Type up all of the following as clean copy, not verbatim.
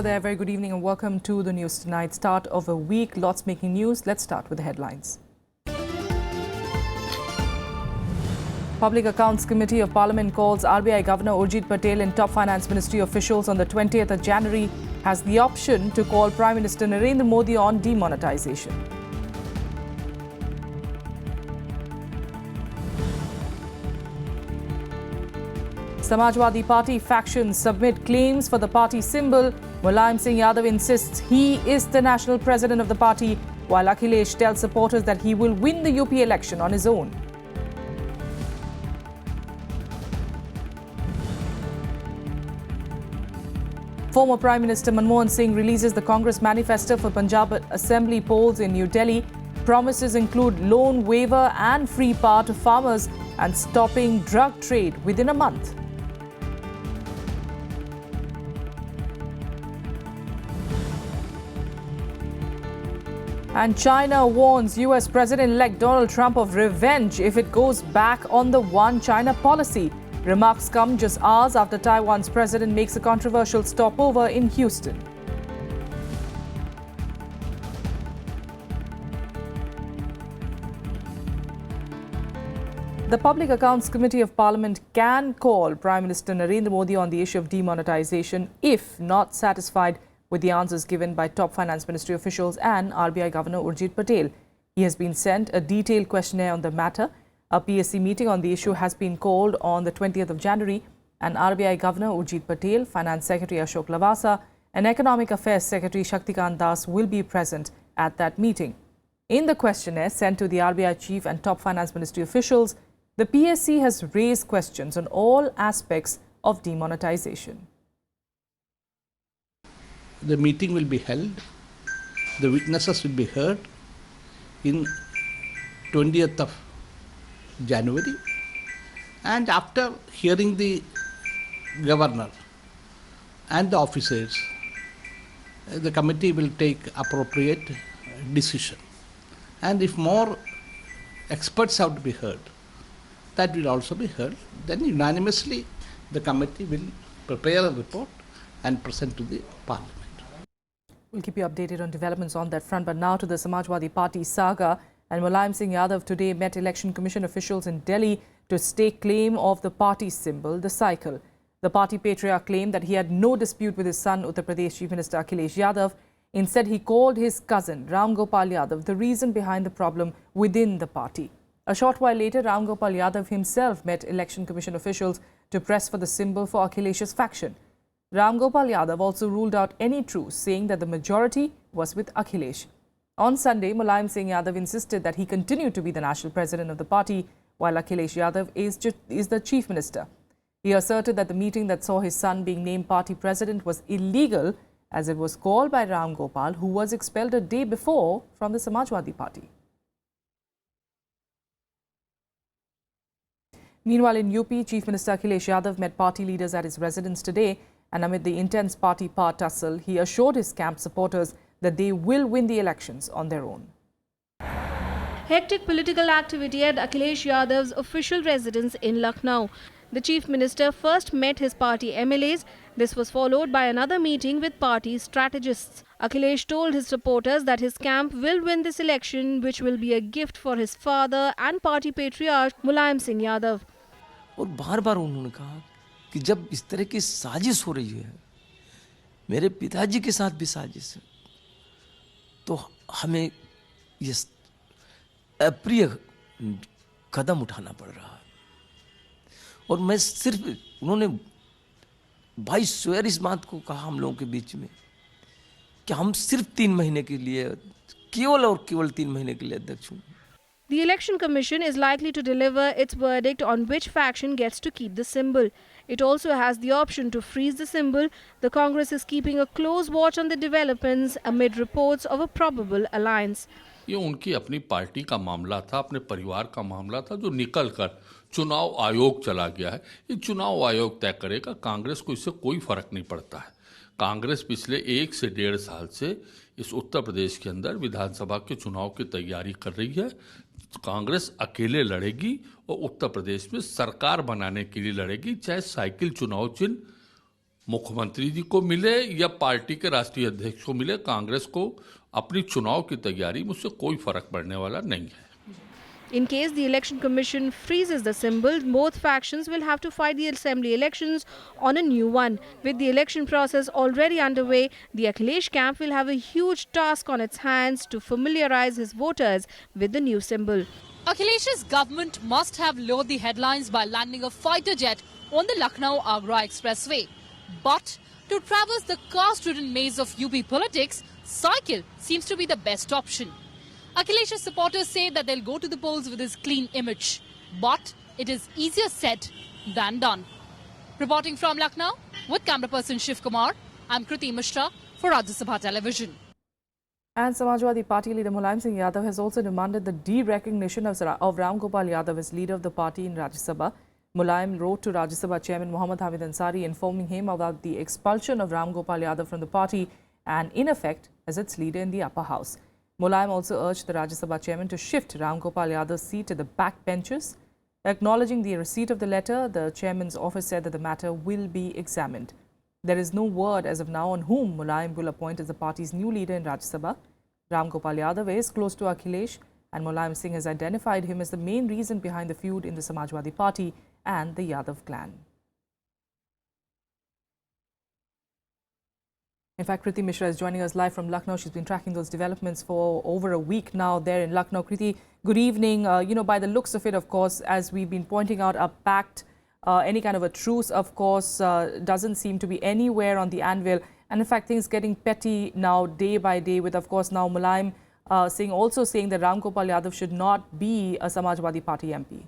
over there. Very good evening and welcome to the news tonight. Start of a week, lots making news. Let's start with the headlines. Public Accounts Committee of Parliament calls RBI Governor Urjit Patel and top finance ministry officials on the 20th of January, has the option to call Prime Minister Narendra Modi on demonetisation. Samajwadi Party factions submit claims for the party symbol. Mulayam Singh Yadav insists he is the national president of the party, while Akhilesh tells supporters that he will win the UP election on his own. Former Prime Minister Manmohan Singh releases the Congress manifesto for Punjab Assembly polls in New Delhi. Promises include loan waiver and free power to farmers and stopping drug trade within a month. And China warns US President-elect Donald Trump of revenge if it goes back on the One China policy. Remarks come just hours after Taiwan's president makes a controversial stopover in Houston. The Public Accounts Committee of Parliament can call Prime Minister Narendra Modi on the issue of demonetisation if not satisfied with the answers given by top finance ministry officials and RBI Governor Urjit Patel. He has been sent a detailed questionnaire on the matter. A PSC meeting on the issue has been called on the 20th of January, and RBI Governor Urjit Patel, Finance Secretary Ashok Lavasa, and Economic Affairs Secretary Shaktikant Das will be present at that meeting. In the questionnaire sent to the RBI Chief and top Finance Ministry officials, the PSC has raised questions on all aspects of demonetisation. The meeting will be held, the witnesses will be heard in 20th of January, and after hearing the governor and the officers, the committee will take appropriate decision. And if more experts have to be heard, that will also be heard. Then unanimously the committee will prepare a report and present to the Parliament. We'll keep you updated on developments on that front. But now to the Samajwadi Party saga. And Mulayam Singh Yadav today met Election Commission officials in Delhi to stake claim of the party's symbol, the cycle. The party patriarch claimed that he had no dispute with his son, Uttar Pradesh Chief Minister Akhilesh Yadav. Instead, he called his cousin, Ram Gopal Yadav, the reason behind the problem within the party. A short while later, Ram Gopal Yadav himself met Election Commission officials to press for the symbol for Akhilesh's faction. Ram Gopal Yadav also ruled out any truce, saying that the majority was with Akhilesh. On Sunday, Mulayam Singh Yadav insisted that he continued to be the national president of the party, while Akhilesh Yadav is the chief minister. He asserted that the meeting that saw his son being named party president was illegal, as it was called by Ram Gopal, who was expelled a day before from the Samajwadi Party. Meanwhile, in UP, Chief Minister Akhilesh Yadav met party leaders at his residence today, and amid the intense party power tussle, he assured his camp supporters that they will win the elections on their own. Hectic political activity at Akhilesh Yadav's official residence in Lucknow. The Chief Minister first met his party MLAs. This was followed by another meeting with party strategists. Akhilesh told his supporters that his camp will win this election, which will be a gift for his father and party patriarch Mulayam Singh Yadav. और बार-बार उन्होंने कहा कि जब इस तरह की साजिश हो रही है, मेरे पिताजी के साथ भी साजिश है, तो हमें ये अप्रिय कदम उठाना पड़ रहा है। और मैं सिर्फ उन्होंने भाई स्वेर इस बात को कहा हम लोगों के बीच में कि हम सिर्फ 3 महीने के लिए केवल और केवल 3 महीने के लिए अध्यक्ष हूँ। The Election Commission is likely to deliver its verdict on which faction gets to keep the symbol. It also has the option to freeze the symbol. The Congress is keeping a close watch on the developments amid reports of a probable alliance. ये उनकी अपनी party का मामला था, अपने परिवार का मामला था, जो निकल कर चुनाव आयोग चला गया है। ये चुनाव आयोग तय करेगा, कांग्रेस को इससे कोई फर्क नहीं पड़ता है। कांग्रेस पिछले 1 से 1.5 साल से इस उत्तर प्रदेश के अंदर विधानसभा के चुनाव की तैयारी कर रही है। कांग्रेस अकेले लड़ेगी और उत्तर प्रदेश में सरकार बनाने के लिए लड़ेगी, चाहे साइकिल चुनाव चिन्ह मुख्यमंत्री जी को मिले या पार्टी के राष्ट्रीय अध्यक्ष को मिले, कांग्रेस को अपनी चुनाव की तैयारी में उससे कोई फर्क पड़ने वाला नहीं है। In case the Election Commission freezes the symbol, both factions will have to fight the assembly elections on a new one. With the election process already underway, the Akhilesh camp will have a huge task on its hands to familiarize his voters with the new symbol. Akhilesh's government must have lured the headlines by landing a fighter jet on the Lucknow-Agra expressway. But to traverse the caste-ridden maze of UP politics, cycle seems to be the best option. Akhilesh's supporters say that they'll go to the polls with his clean image. But it is easier said than done. Reporting from Lucknow with camera person Shiv Kumar, I'm Kriti Mishra for Rajya Sabha Television. And Samajwadi Party leader Mulayam Singh Yadav has also demanded the de-recognition of Ram Gopal Yadav as leader of the party in Rajya Sabha. Mulayam wrote to Rajya Sabha Chairman Muhammad Hamid Ansari informing him about the expulsion of Ram Gopal Yadav from the party and in effect as its leader in the upper house. Mulayam also urged the Rajya Sabha Chairman to shift Ram Gopal Yadav's seat to the back benches. Acknowledging the receipt of the letter, the Chairman's office said that the matter will be examined. There is no word as of now on whom Mulayam will appoint as the party's new leader in Rajya Sabha. Ram Gopal Yadav is close to Akhilesh and Mulayam Singh has identified him as the main reason behind the feud in the Samajwadi Party and the Yadav clan. In fact, Kriti Mishra is joining us live from Lucknow. She's been tracking those developments for over a week now there in Lucknow. Kriti, good evening. By the looks of it, of course, as we've been pointing out, a pact, any kind of a truce, of course, doesn't seem to be anywhere on the anvil. And in fact, things getting petty now day by day with, of course, now Mulayam Singh also saying that Ram Gopal Yadav should not be a Samajwadi Party MP.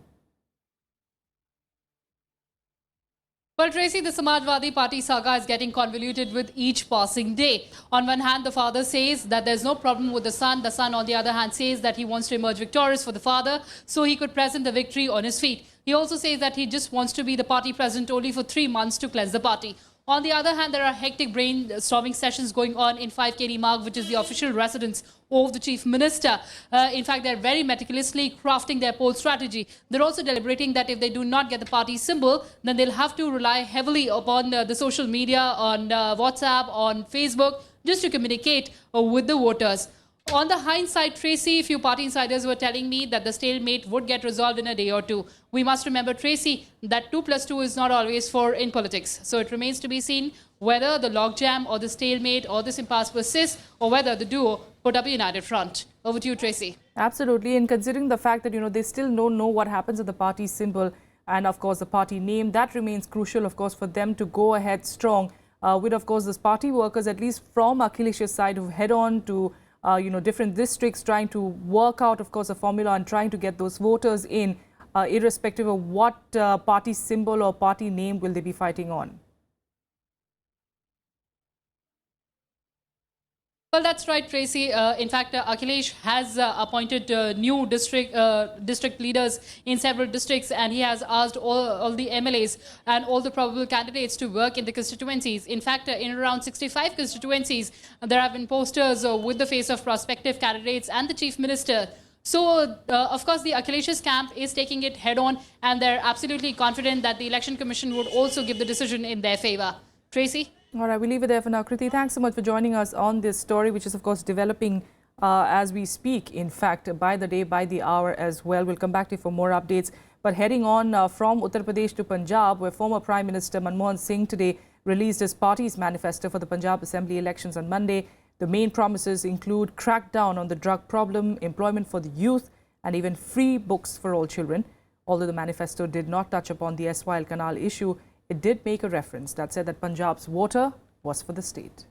Well, Tracy, the Samajwadi Party saga is getting convoluted with each passing day. On one hand, the father says that there's no problem with the son. The son, on the other hand, says that he wants to emerge victorious for the father so he could present the victory on his feet. He also says that he just wants to be the party president only for 3 months to cleanse the party. On the other hand, there are hectic brainstorming sessions going on in 5 KD Marg, which is the official residence of the Chief Minister. In fact, they're very meticulously crafting their poll strategy. They're also deliberating that if they do not get the party symbol, then they'll have to rely heavily upon the social media, on WhatsApp, on Facebook, just to communicate with the voters. On the hindsight, Tracy, a few party insiders were telling me that the stalemate would get resolved in a day or two. We must remember, Tracy, that 2 plus 2 is not always 4 in politics. So it remains to be seen whether the logjam or the stalemate or this impasse persists or whether the duo put up a united front. Over to you, Tracy. Absolutely. And considering the fact that, they still don't know what happens at the party symbol and, of course, the party name, that remains crucial, of course, for them to go ahead strong with, of course, those party workers, at least from Akhilesh's side, who head on to different districts, trying to work out, of course, a formula and trying to get those voters in, irrespective of what party symbol or party name will they be fighting on. Well, that's right, Tracy. In fact, Akhilesh has appointed new district leaders in several districts, and he has asked all the MLAs and all the probable candidates to work in the constituencies. In fact, in around 65 constituencies, there have been posters with the face of prospective candidates and the Chief Minister. So, of course, the Akhilesh's camp is taking it head on, and they're absolutely confident that the Election Commission would also give the decision in their favor. Tracy? All right, we'll leave it there for now. Kriti, thanks so much for joining us on this story, which is, of course, developing as we speak, in fact, by the day, by the hour as well. We'll come back to you for more updates. But heading on from Uttar Pradesh to Punjab, where former Prime Minister Manmohan Singh today released his party's manifesto for the Punjab Assembly elections on Monday. The main promises include crackdown on the drug problem, employment for the youth, and even free books for all children. Although the manifesto did not touch upon the SYL Canal issue, it did make a reference that said that Punjab's water was for the state.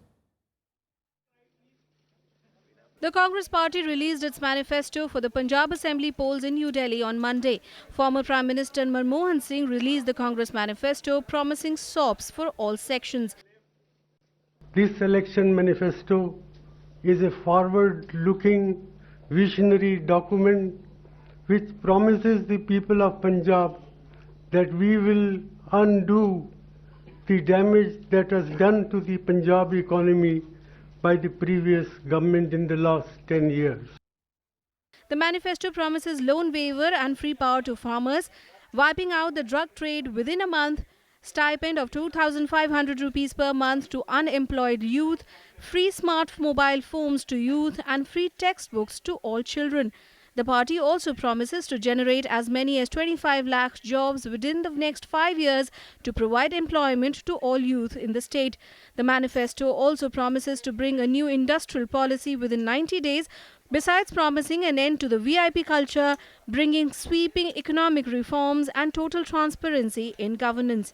The Congress party released its manifesto for the Punjab Assembly polls in New Delhi on Monday. Former Prime Minister Manmohan Singh released the Congress manifesto promising SOPs for all sections. This election manifesto is a forward-looking, visionary document which promises the people of Punjab that we will undo the damage that was done to the Punjab economy by the previous government in the last 10 years. The manifesto promises loan waiver and free power to farmers, wiping out the drug trade within a month, stipend of 2,500 rupees per month to unemployed youth, free smart mobile phones to youth and free textbooks to all children. The party also promises to generate as many as 25 lakh jobs within the next 5 years to provide employment to all youth in the state. The manifesto also promises to bring a new industrial policy within 90 days, besides promising an end to the VIP culture, bringing sweeping economic reforms and total transparency in governance.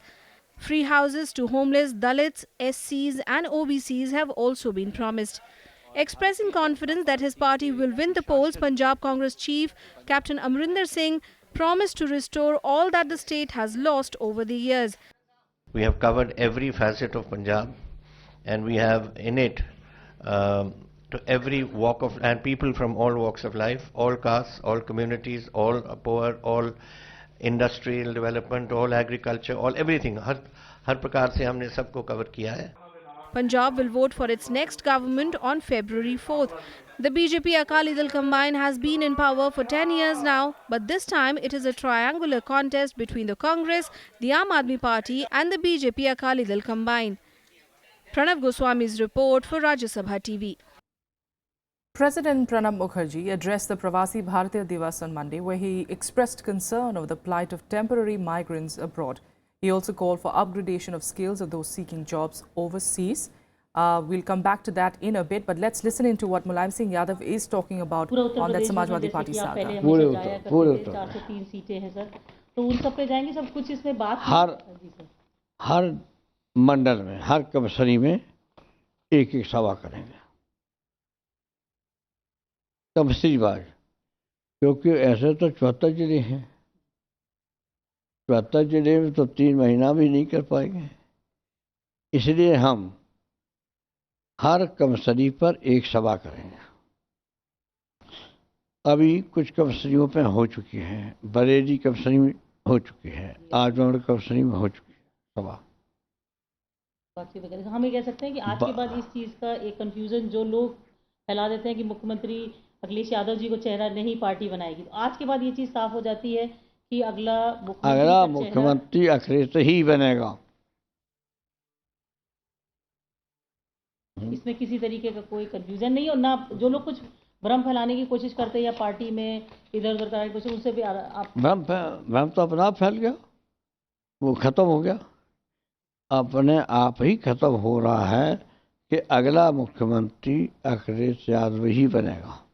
Free houses to homeless Dalits, SCs and OBCs have also been promised. Expressing confidence that his party will win the polls, Punjab Congress chief Captain Amrinder Singh promised to restore all that the state has lost over the years. We have covered every facet of Punjab, and we have in it to every walk of, and people from all walks of life, all castes, all communities, all poor, all industrial development, all agriculture, all everything. हर प्रकार से हमने सबको cover किया है. Punjab will vote for its next government on February 4th. The BJP Akali Dal combine has been in power for 10 years now, but this time it is a triangular contest between the Congress, the Aam Aadmi Party and the BJP Akali Dal combine. Pranav Goswami's report for Rajya Sabha TV. President Pranab Mukherjee addressed the Pravasi Bharatiya Divas on Monday, where he expressed concern over the plight of temporary migrants abroad. He also called for upgradation of skills of those seeking jobs overseas. We'll come back to that in a bit, but let's listen into what Mulayam Singh Yadav is talking about on that Samajwadi Party saga. हर मंडल में, हर कमिश्नरी में एक एक सभा करेंगे कमिश्नरी बाज, क्योंकि ऐसे तो 74 जिले हैं, 74 जिले में तो 3 महीना भी नहीं कर पाएंगे। इसलिए हम हर कमिश्नरी पर एक सभा करेंगे। अभी कुछ कमिश्नरियों पे हो चुकी है, बरेली कमिश्नरी में हो चुकी है, आजमगढ़ कमिश्नरी में हो चुकी है सभा। हम ये कह सकते हैं कि आज के बाद इस चीज़ का एक कंफ्यूजन जो लोग फैला देते हैं कि मुख्यमंत्री अखिलेश यादव जी को चेहरा नहीं पार्टी बनाएगी, तो आज के बाद ये चीज़ साफ हो जाती है कि अगला मुख्यमंत्री अखिलेश ही बनेगा। इसमें किसी तरीके का कोई कंफ्यूजन नहीं, और ना जो लोग कुछ भ्रम फैलाने की कोशिश करते हैं या पार्टी में इधर उधर कराने की कोशिश, उनसे भी आप भ्रम तो अपना आप फैल गया, वो खत्म हो गया, अपने आप ही खत्म हो रहा है कि अगला मुख्यमंत्री अखिलेश यादव ही बनेगा।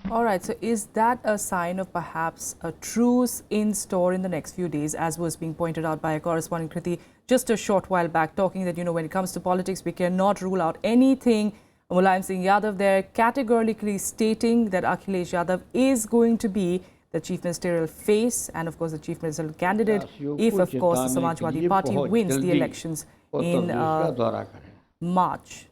All right, so is that a sign of perhaps a truce in store in the next few days, as was being pointed out by a correspondent Kriti just a short while back, talking that, you know, when it comes to politics, we cannot rule out anything. Mulayam Singh Yadav there categorically stating that Akhilesh Yadav is going to be the chief ministerial face and, of course, the chief ministerial candidate if, of course, the Samajwadi Party wins the elections in March.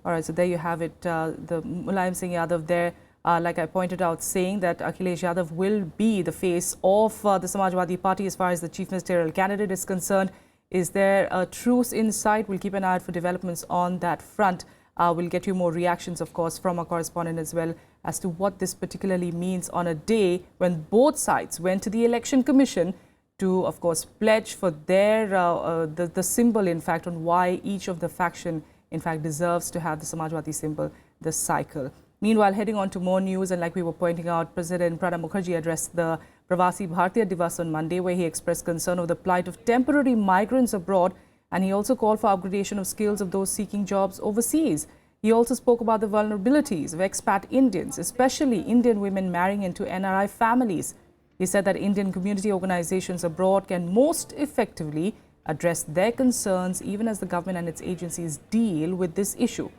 All right, so there you have it, the Mulayam Singh Yadav there, like I pointed out, saying that Akhilesh Yadav will be the face of the Samajwadi Party as far as the chief ministerial candidate is concerned. Is there a truce in sight? We'll keep an eye out for developments on that front. We'll get you more reactions, of course, from our correspondent as well as to what this particularly means on a day when both sides went to the Election Commission to, of course, pledge for their the symbol, in fact, on why each of the faction, in fact, deserves to have the Samajwadi symbol, the cycle. Meanwhile, heading on to more news, and like we were pointing out, President Pranab Mukherjee addressed the Pravasi Bharatiya Divas on Monday, where he expressed concern over the plight of temporary migrants abroad, and he also called for upgradation of skills of those seeking jobs overseas. He also spoke about the vulnerabilities of expat Indians, especially Indian women marrying into NRI families. He said that Indian community organizations abroad can most effectively address their concerns even as the government and its agencies deal with this issue.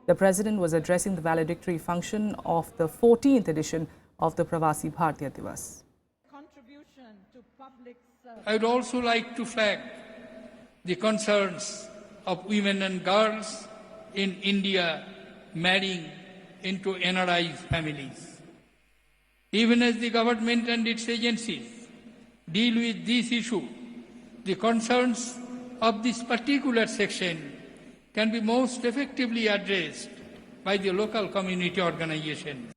The president was addressing the valedictory function of the 14th edition of the Pravasi Bharatiya Divas. I would also like to flag the concerns of women and girls in India marrying into NRI families. Even as the government and its agencies deal with this issue, the concerns of this particular section can be most effectively addressed by the local community organization.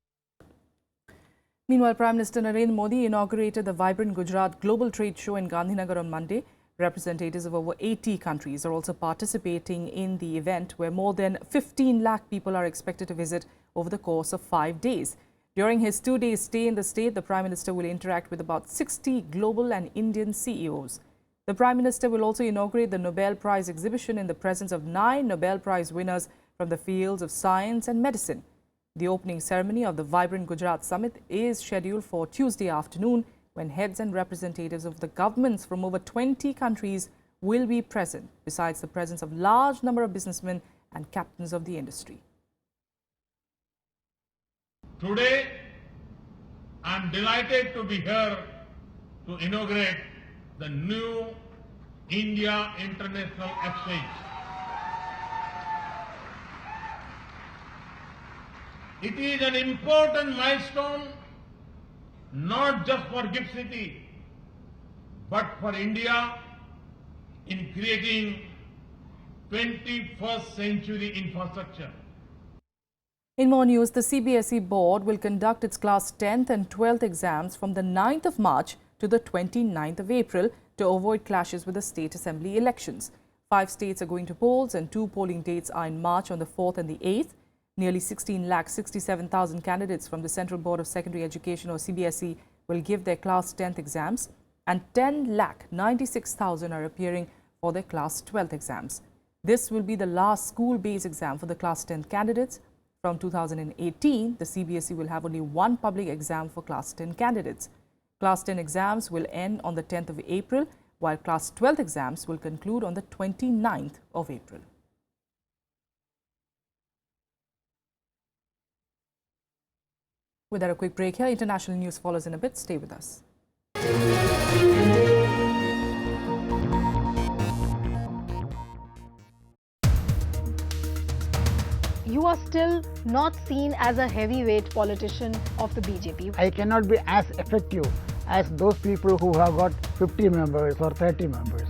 Meanwhile, Prime Minister Narendra Modi inaugurated the vibrant Gujarat Global Trade Show in Gandhinagar on Monday. Representatives of over 80 countries are also participating in the event, where more than 15 lakh people are expected to visit over the course of 5 days. During his 2-day stay in the state, the Prime Minister will interact with about 60 global and Indian CEOs. The Prime Minister will also inaugurate the Nobel Prize exhibition in the presence of 9 Nobel Prize winners from the fields of science and medicine. The opening ceremony of the vibrant Gujarat Summit is scheduled for Tuesday afternoon, when heads and representatives of the governments from over 20 countries will be present, besides the presence of large number of businessmen and captains of the industry. Today, I am delighted to be here to inaugurate the new India International Exchange. It is an important milestone not just for GIFT City, but for India in creating 21st century infrastructure. In more news, the CBSE board will conduct its class 10th and 12th exams from the 9th of March to the 29th of April to avoid clashes with the state assembly elections. 5 states are going to polls and 2 polling dates are in March on the 4th and the 8th. Nearly 16,67,000 candidates from the Central Board of Secondary Education or CBSE will give their class 10th exams, and 10,96,000 are appearing for their class 12th exams. This will be the last school-based exam for the class 10 candidates. From 2018, the CBSE will have only one public exam for class 10 candidates. Class 10 exams will end on the 10th of April, while class 12 exams will conclude on the 29th of April. Without a quick break here, international news follows in a bit. Stay with us. You are still not seen as a heavyweight politician of the BJP. I cannot be as effective as those people who have got 50 members or 30 members.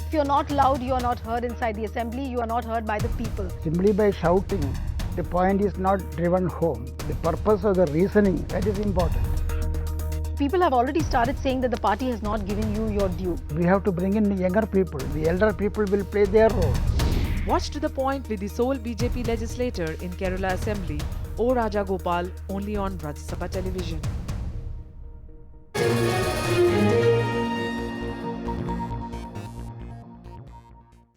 If you're not loud, you are not heard inside the assembly, you are not heard by the people. Simply by shouting, the point is not driven home. The purpose of the reasoning, that is important. People have already started saying that the party has not given you your due. We have to bring in the younger people. The elder people will play their role. Watch to the point with the sole BJP legislator in Kerala Assembly, O Raja Gopal, only on Rajya Sabha television.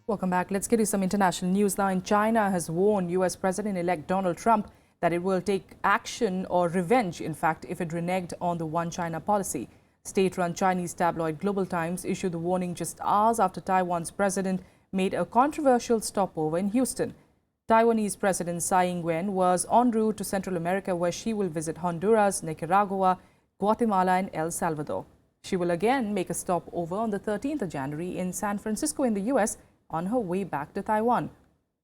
Welcome back. Let's get you some international news now. China has warned US President-elect Donald Trump that it will take action or revenge, in fact, if it reneged on the One China policy. State-run Chinese tabloid Global Times issued the warning just hours after Taiwan's president made a controversial stopover in Houston. Taiwanese President Tsai Ing-wen was en route to Central America, where she will visit Honduras, Nicaragua, Guatemala and El Salvador. She will again make a stopover on the 13th of January in San Francisco in the US on her way back to Taiwan.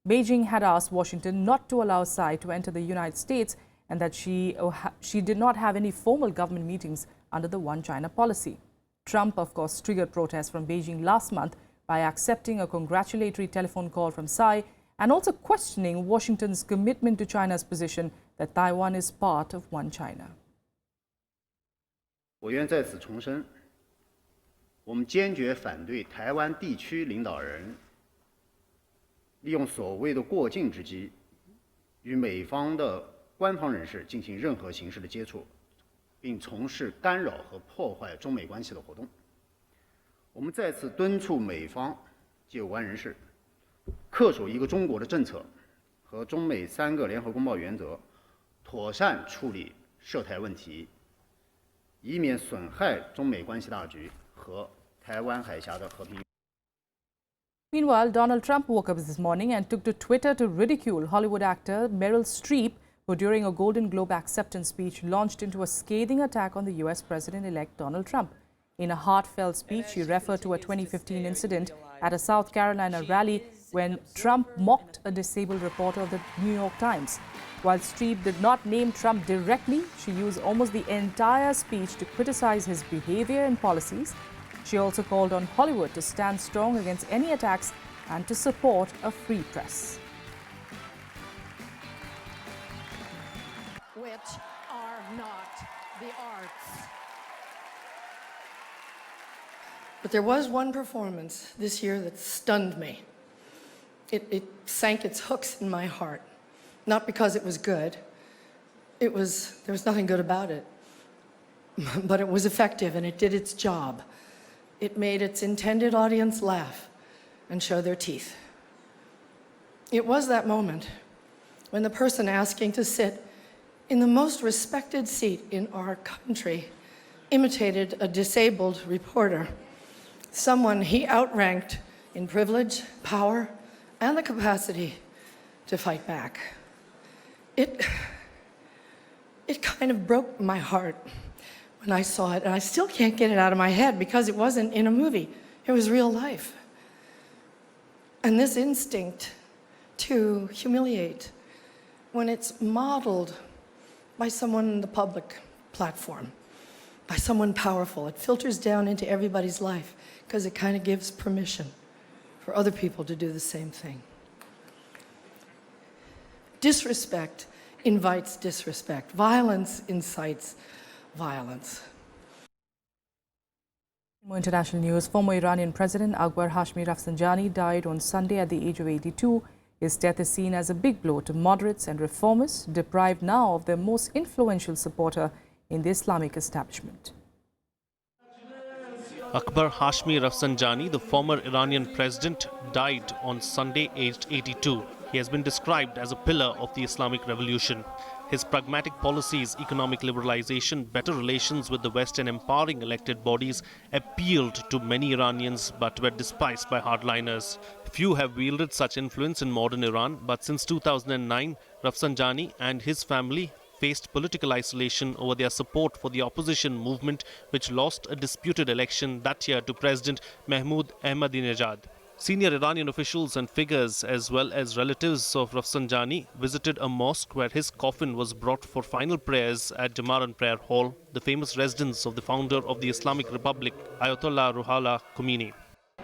Beijing had asked Washington not to allow Tsai to enter the United States and that she did not have any formal government meetings under the One China policy. Trump, of course, triggered protests from Beijing last month by accepting a congratulatory telephone call from Tsai and also questioning Washington's commitment to China's position that Taiwan is part of One China. 我愿在此重申，我们坚决反对台湾地区领导人利用所谓的过境之机，与美方的官方人士进行任何形式的接触，并从事干扰和破坏中美关系的活动。我们再次敦促美方及有关人士恪守一个中国的政策和中美3个联合公报原则，妥善处理涉台问题，以免损害中美关系大局和台湾海峡的和平。 Meanwhile, Donald Trump woke up this morning and took to Twitter to ridicule Hollywood actor Meryl Streep, who during a Golden Globe acceptance speech launched into a scathing attack on the US President-elect Donald Trump. In a heartfelt speech, she referred to a 2015 incident at a South Carolina rally when Trump mocked a disabled reporter of the New York Times. While Streep did not name Trump directly, she used almost the entire speech to criticize his behavior and policies. She also called on Hollywood to stand strong against any attacks and to support a free press. But there was one performance this year that stunned me. It sank its hooks in my heart. Not because it was good. There was nothing good about it. But it was effective and it did its job. It made its intended audience laugh and show their teeth. It was that moment when the person asking to sit in the most respected seat in our country imitated a disabled reporter, someone he outranked in privilege, power, and the capacity to fight back. It kind of broke my heart when I saw it, and I still can't get it out of my head because it wasn't in a movie. It was real life. And this instinct to humiliate, when it's modeled by someone in the public platform, by someone powerful, it filters down into everybody's life because it kind of gives permission for other people to do the same thing. Disrespect invites disrespect. Violence incites violence. More international news. Former Iranian President Akbar Hashmi Rafsanjani died on Sunday at the age of 82. His death is seen as a big blow to moderates and reformists, deprived now of their most influential supporter in the Islamic establishment. Akbar Hashmi Rafsanjani, the former Iranian president, died on Sunday aged 82. He has been described as a pillar of the Islamic revolution. His pragmatic policies, economic liberalization, better relations with the West and empowering elected bodies appealed to many Iranians but were despised by hardliners. Few have wielded such influence in modern Iran, but since 2009, Rafsanjani and his family faced political isolation over their support for the opposition movement, which lost a disputed election that year to President Mahmoud Ahmadinejad. Senior Iranian officials and figures, as well as relatives of Rafsanjani, visited a mosque where his coffin was brought for final prayers at Jamaran Prayer Hall, the famous residence of the founder of the Islamic Republic, Ayatollah Ruhollah Khomeini.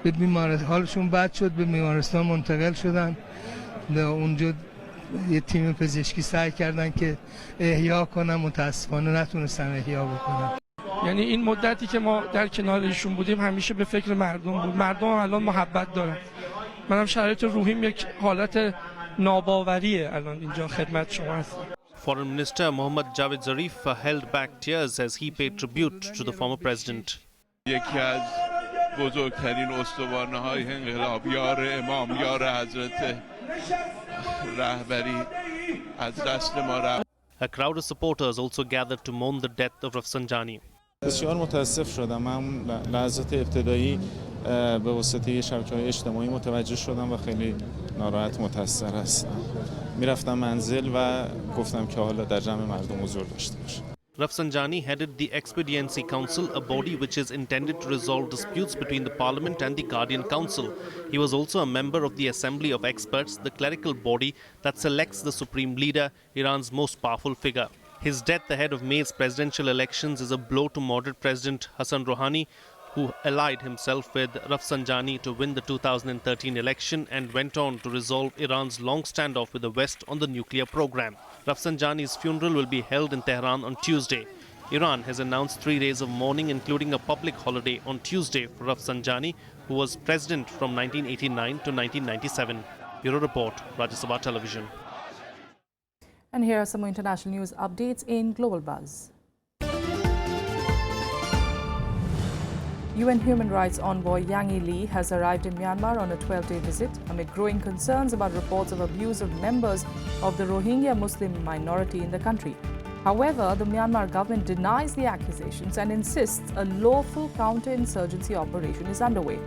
به حالشون بد شد، به بیمارستان منتقل شدن. اونجا یه تیم پزشکی سعی کردن که احیا کنن، متاسفانه نتونستن احیا بکنن. یعنی این مدتی که ما در کنارشون بودیم همیشه به فکر مردم بود. مردم الان محبت دارن. منم شرایط روحیم یک حالت ناباوریه الان اینجا خدمت شما هستم. Foreign Minister Mohammad Javad Zarif held back tears as he paid tribute to the former president. یکی از بزرگترین استوانه‌های انقلاب، یار امام، یار حضرت رهبری از دست ما رفت. A crowd of supporters also gathered to mourn the death of Rafsanjani. بسیار متاسف شدم. من لحظات ابتدایی به واسطه شبکه‌های اجتماعی متوجه شدم و خیلی ناراحت متأثر هستم. میرفتم منزل و گفتم که حالا در جمع مردم حضور داشته باشه. Rafsanjani headed the Expediency Council, a body which is intended to resolve disputes between the Parliament and the Guardian Council. He was also a member of the Assembly of Experts, the clerical body that selects the supreme leader, Iran's most powerful figure. His death ahead of May's presidential elections is a blow to moderate President Hassan Rouhani, who allied himself with Rafsanjani to win the 2013 election and went on to resolve Iran's long standoff with the West on the nuclear program. Rafsanjani's funeral will be held in Tehran on Tuesday. Iran has announced 3 days of mourning, including a public holiday on Tuesday for Rafsanjani, who was president from 1989 to 1997. Bureau Report, Rajya Sabha Television. And here are some more international news updates in Global Buzz. UN Human Rights Envoy Yang Lee has arrived in Myanmar on a 12-day visit amid growing concerns about reports of abuse of members of the Rohingya Muslim minority in the country. However, the Myanmar government denies the accusations and insists a lawful counter-insurgency operation is underway.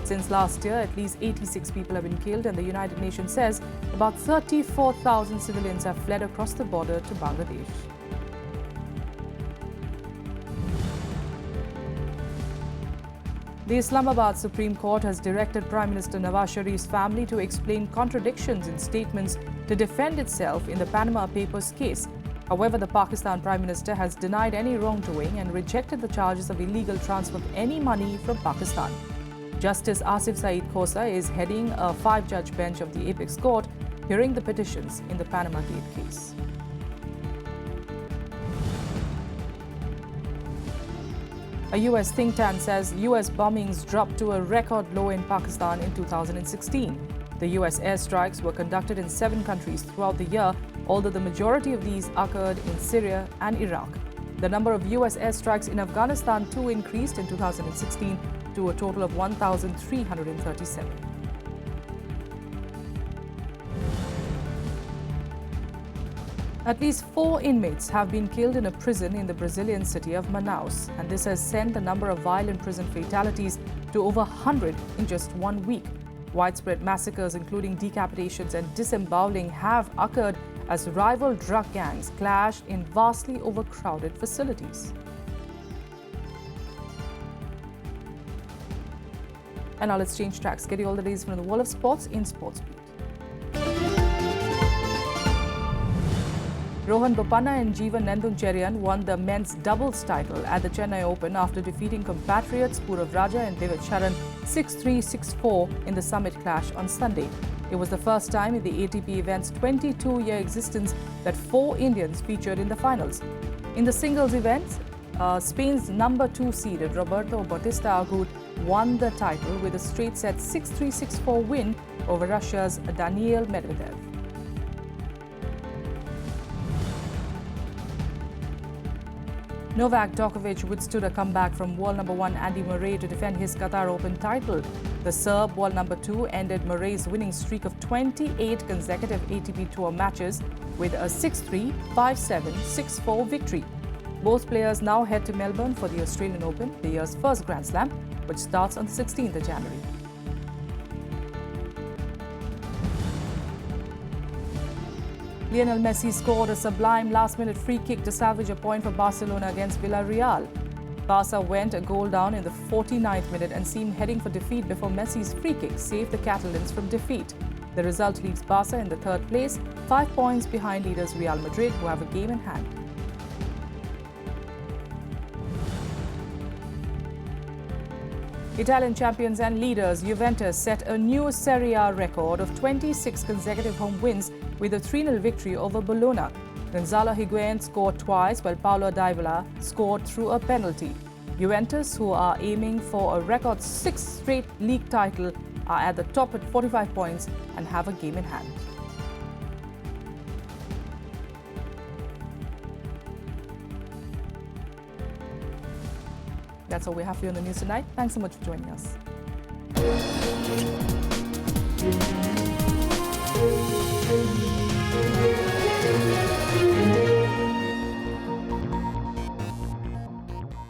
Since last year, at least 86 people have been killed, and the United Nations says about 34,000 civilians have fled across the border to Bangladesh. The Islamabad Supreme Court has directed Prime Minister Nawaz Sharif's family to explain contradictions in statements to defend itself in the Panama Papers case. However, the Pakistan Prime Minister has denied any wrongdoing and rejected the charges of illegal transfer of any money from Pakistan. Justice Asif Saeed Khosa is heading a 5-judge bench of the Apex Court, hearing the petitions in the Panama Gate case. A US think tank says US bombings dropped to a record low in Pakistan in 2016. The US airstrikes were conducted in 7 countries throughout the year, although the majority of these occurred in Syria and Iraq. The number of US airstrikes in Afghanistan too increased in 2016 to a total of 1,337. At least 4 inmates have been killed in a prison in the Brazilian city of Manaus, and this has sent the number of violent prison fatalities to over 100 in just 1 week. Widespread massacres, including decapitations and disemboweling, have occurred as rival drug gangs clashed in vastly overcrowded facilities. And now let's change tracks. Get you all the latest from the world of sports in Sports Beat. Rohan Bopanna and Jeevan Nanduncherian won the men's doubles title at the Chennai Open after defeating compatriots Purav Raja and David Sharan 6-3, 6-4 in the summit clash on Sunday. It was the first time in the ATP event's 22-year existence that 4 Indians featured in the finals. In the singles events, Spain's number 2 seeded Roberto Bautista Agut won the title with a straight set 6-3, 6-4 win over Russia's Daniil Medvedev. Novak Djokovic withstood a comeback from world number 1 Andy Murray to defend his Qatar Open title. The Serb, world number 2, ended Murray's winning streak of 28 consecutive ATP Tour matches with a 6-3, 5-7, 6-4 victory. Both players now head to Melbourne for the Australian Open, the year's first Grand Slam, which starts on the 16th of January. Lionel Messi scored a sublime last-minute free kick to salvage a point for Barcelona against Villarreal. Barca went a goal down in the 49th minute and seemed heading for defeat before Messi's free kick saved the Catalans from defeat. The result leaves Barca in the 3rd place, 5 points behind leaders Real Madrid, who have a game in hand. Italian champions and leaders Juventus set a new Serie A record of 26 consecutive home wins with a 3-0 victory over Bologna. Gonzalo Higuain scored twice while Paulo Dybala scored through a penalty. Juventus, who are aiming for a record 6th straight league title, are at the top at 45 points and have a game in hand. That's all we have for you on the news tonight. Thanks so much for joining us.